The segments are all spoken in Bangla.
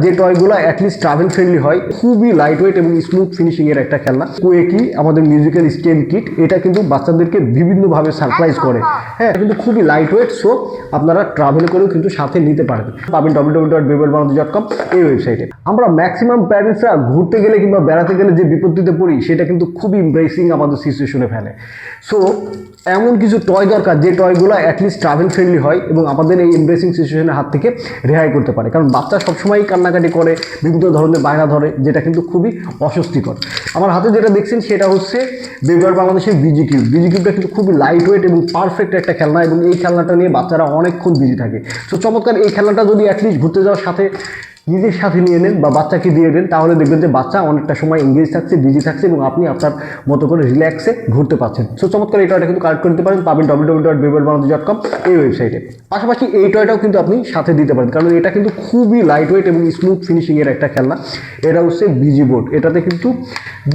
যে টয়গুলো অ্যাটলিস্ট ট্রাভেল ফ্রেন্ডলি হয়, খুবই লাইট ওয়েট এবং স্মুথ ফিনিশিং এর একটা খেলনা। কোয়েকি আমাদের মিউজিক্যাল স্টেম কিট, এটা কিন্তু বাচ্চাদেরকে বিভিন্নভাবে সারপ্রাইজ করে। হ্যাঁ, কিন্তু খুবই লাইট ওয়েট, সো আপনারা ট্রাভেল করেও কিন্তু সাথে নিতে পারবেন। পাবেন www.babelbangladesh.com এই ওয়েবসাইটে। আমরা ম্যাক্সিমাম প্যারেন্টসরা ঘুরতে গেলে কিংবা বেড়াতে গেলে যে বিপত্তিতে পড়ি সেটা কিন্তু খুবই এমব্রেসিং আমাদের সিচুয়েশনে ফেলে। সো এমন কিছু টয় দরকার যে টয়গুলো অ্যাটলিস্ট ট্রাভেল ফ্রেন্ডলি হয় এবং আমাদের এই এমব্রেসিং সিচুয়েশনের হাত থেকে রেহাই করতে পারে। কারণ বাচ্চা সবসময়ই কান্নাকাটি করে, বিভিন্ন ধরনের বায়না ধরে, যেটা কিন্তু খুবই অস্বস্তিকর। আমার হাতে যেটা দেখছেন সেটা হচ্ছে বেবিয়ার বাংলাদেশের বিজি কিউব। বিজি কিউবটা কিন্তু খুবই লাইট ওয়েট এবং পারফেক্ট একটা খেলনা, এবং এই খেলনাটা নিয়ে বাচ্চারা অনেকক্ষণ বিজি থাকে। তো চমৎকার এই খেলনাটা যদি অ্যাটলিস্ট ঘুরতে যাওয়ার সাথে নিজের সাথে নিয়ে নেন বা বাচ্চাকে দিয়ে দেন, তাহলে দেখবেন যে বাচ্চা অনেকটা সময় এঙ্গেজ থাকছে, বিজি থাকছে, এবং আপনি আপনার মতো করে রিল্যাক্সে ঘুরতে পারছেন। সো চমৎকার এই টয়টা কিন্তু কালেক্ট করতে পারেন, পাবেন www.babelbangladesh.com এই ওয়েবসাইটে। পাশাপাশি এই টয়টাও কিন্তু আপনি সাথে দিতে পারেন, কারণ এটা কিন্তু খুবই লাইট ওয়েট এবং স্মুথ ফিনিশিংয়ের একটা খেলনা। এটা হচ্ছে বিজি বোর্ড। এটাতে কিন্তু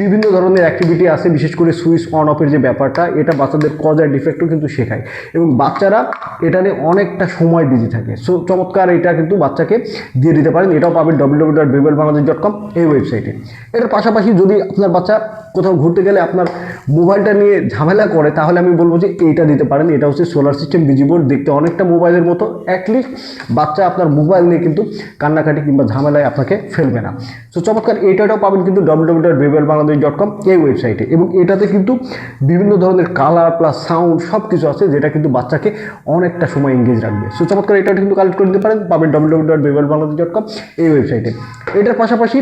বিভিন্ন ধরনের অ্যাক্টিভিটি আছে, বিশেষ করে সুইচ অন অফের যে ব্যাপারটা, এটা বাচ্চাদের কজ অ্যান্ড ডিফেক্টও কিন্তু শেখায়, এবং বাচ্চারা এটা নিয়ে অনেকটা সময় বিজি থাকে। সো চমৎকার এটা কিন্তু বাচ্চাকে দিয়ে দিতে পারেন। এটাও পাবেন www.babelbangladesh.com এই ওয়েবসাইটে। এটার পাশাপাশি যদি আপনার বাচ্চা কোথাও ঘুরতে গেলে আপনার মোবাইলটা নিয়ে ঝামেলা করে, তাহলে আমি বলবো যে এইটা দিতে পারেন। এটা হচ্ছে সোলার সিস্টেম বিজি বোর্ড, দেখতে অনেকটা মোবাইলের মতো। অ্যাটলিস্ট বাচ্চা আপনার মোবাইল নিয়ে কিন্তু কান্নাকাটি কিংবা ঝামেলায় আপনাকে ফেলবে না। সো চমৎকার এইটাও পাবেন কিন্তু www.babelbangladesh.com এই ওয়েবসাইটে, এবং এটাতে কিন্তু বিভিন্ন ধরনের কালার প্লাস সাউন্ড সব কিছু আছে, যেটা কিন্তু বাচ্চাকে অনেকটা সময় এঙ্গেজ রাখবে। সো চমৎকার এটাও কিন্তু কালেক্ট করে নিতে পারেন, পাবেন www.babelbangladesh.com এই ওয়েবসাইটে। এটার পাশাপাশি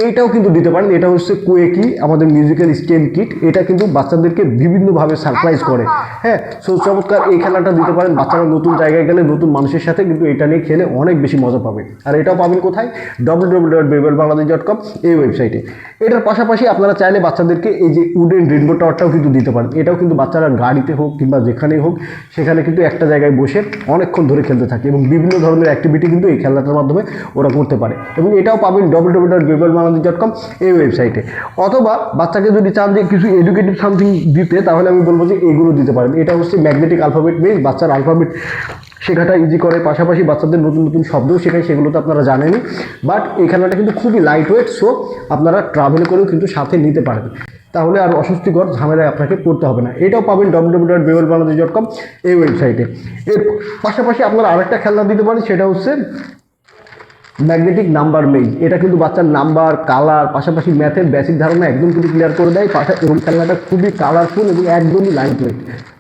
এইটাও কিন্তু দিতে পারেন। এটা হচ্ছে কোয়েকি আমাদের মিউজিক্যাল স্টেম কিট। এটা কিন্তু বাচ্চাদেরকে বিভিন্নভাবে সারপ্রাইজ করে। হ্যাঁ, সো চমৎকার এই খেলাটা দিতে পারেন। বাচ্চারা নতুন জায়গায় গেলে নতুন মানুষের সাথে কিন্তু এটা নিয়ে খেলে অনেক বেশি মজা পাবে। আর এটাও পাবেন কোথায়? www.babelbangladesh.com এই ওয়েবসাইটে। এটার পাশাপাশি আপনারা চাইলে বাচ্চাদেরকে এই যে উডেন রেইনবো টাওয়ারটাও কিন্তু দিতে পারেন। এটাও কিন্তু বাচ্চারা গাড়িতে হোক কিংবা যেখানেই হোক, সেখানে কিন্তু একটা জায়গায় বসে অনেকক্ষণ ধরে খেলতে থাকে, এবং বিভিন্ন ধরনের অ্যাক্টিভিটি কিন্তু এই খেলাটার মাধ্যমে ওরা করতে পারে। এবং এটাও পাবেন www.babelbangladesh.com এই ওয়েবসাইটে। অথবা বাচ্চাকে যদি চান যে কিছু এডুকেটিভ সামথিং দিতে, তাহলে আমি বলবো যে এগুলো দিতে পারেন। এটা হচ্ছে ম্যাগনেটিক আলফাবেট বেস, বাচ্চার আলফাবেট শেখাটা ইজি করে, পাশাপাশি বাচ্চাদের নতুন নতুন শব্দও শেখায়, সেগুলো তো আপনারা জানেনই। বাট এই খেলাটা কিন্তু খুবই লাইট ওয়েট, সো আপনারা ট্রাভেল করেও কিন্তু সাথে নিতে পারেন, তাহলে আর অস্বস্তিকর ঝামেলায় আপনাকে পড়তে হবে না। এটাও পাবেন www.babelbangladesh.com এই ওয়েবসাইটে। এর পাশাপাশি আপনারা আরেকটা খেলনা দিতে পারেন, সেটা হচ্ছে ম্যাগনেটিক নাম্বার মেজ। এটা কিন্তু বাচ্চার নাম্বার, কালার, পাশাপাশি ম্যাথের বেসিক ধারণা একদম কিন্তু ক্লিয়ার করে দেয়। এবং খেলনাটা খুবই কালারফুল এবং একদমই লাইট ওয়েট।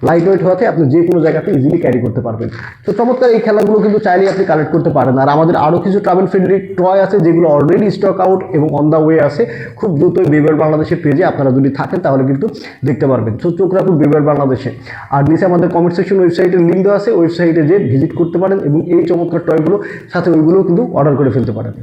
লাইট ওয়েট হওয়াতে আপনি যে কোনো জায়গাতে ইজিলি ক্যারি করতে পারবেন। তো চমৎকার এই খেলাগুলো কিন্তু চাইলেই আপনি কালেক্ট করতে পারেন। আর আমাদের আরও কিছু ট্রাভেল ফ্রেন্ডলি টয় আছে, যেগুলো অলরেডি স্টক আউট এবং অন দ্য ওয়ে আছে। খুব দ্রুতই বেবিয়ার বাংলাদেশের পেজে আপনারা যদি থাকেন তাহলে কিন্তু দেখতে পারবেন। তো চোখ রাখুন বেবিয়ার বাংলাদেশে। আর নিচে আমাদের কমেন্ট সেকশন ওয়েবসাইটের লিঙ্ক দেওয়া আছে, ওয়েবসাইটে যে ভিজিট করতে পারেন এবং এই চমৎকার টয়গুলো সাথে ওইগুলোও কিন্তু অর্ডার করে ফেলতে পারেন।